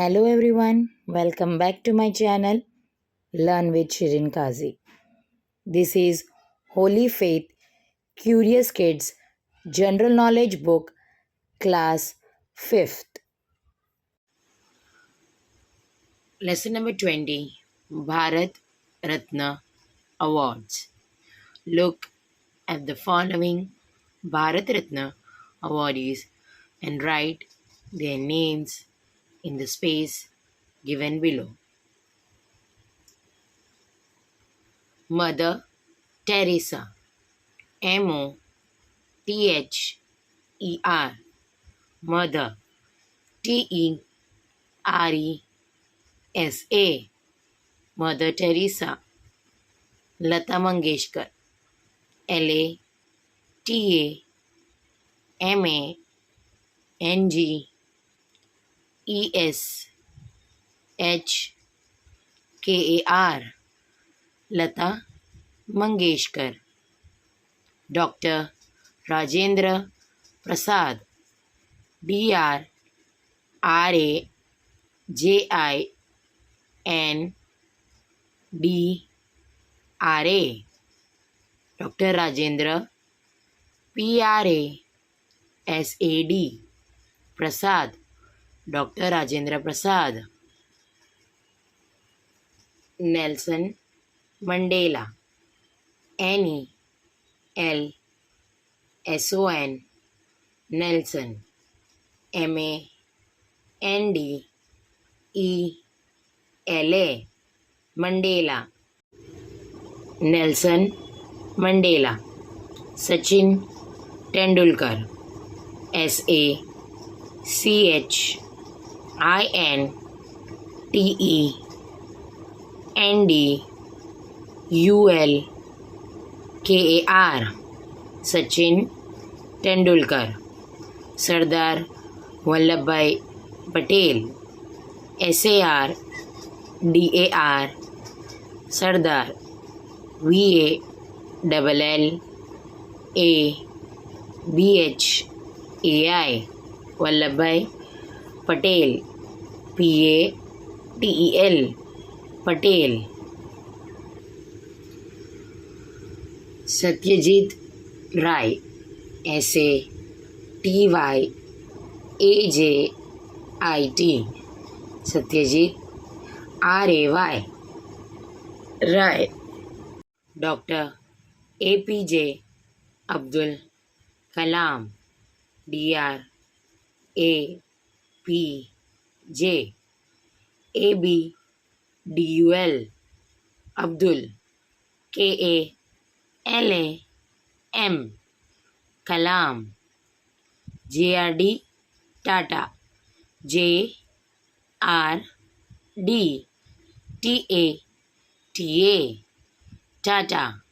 Hello everyone, welcome back to my channel Learn with Shirin Kazi. This is Holy Faith Curious Kids General Knowledge Book Class 5th. Lesson number 20 Bharat Ratna Awards. Look at the following Bharat Ratna awardees and write their names in the space given below. Mother Teresa, MOTHER, Mother, TERESA, Mother Teresa. Lata Mangeshkar, LATAMANGESHKAR, Lata Mangeshkar. Dr. Rajendra Prasad, DRAJINDRA, Dr. Rajendra PRASAD, Prasad, Dr. Rajendra Prasad. Nelson Mandela, NELSON, Nelson, MANDELA, Mandela. Nelson Mandela. Sachin Tendulkar, SACHINTENDULKAR, Sachin Tendulkar. Sardar Vallabhbhai Patel, SARDAR, Sardar, VALLABHAI, Vallabhbhai Patel, PATEL, Patel. Satyajit Ray, SATYAJIT, Satyajit RAY, Ray. Dr. APJ Abdul Kalam, DRAPJ, ABDUL Abdul, KALAM, Kalam. JRD Tata, JRD TATA, Tata.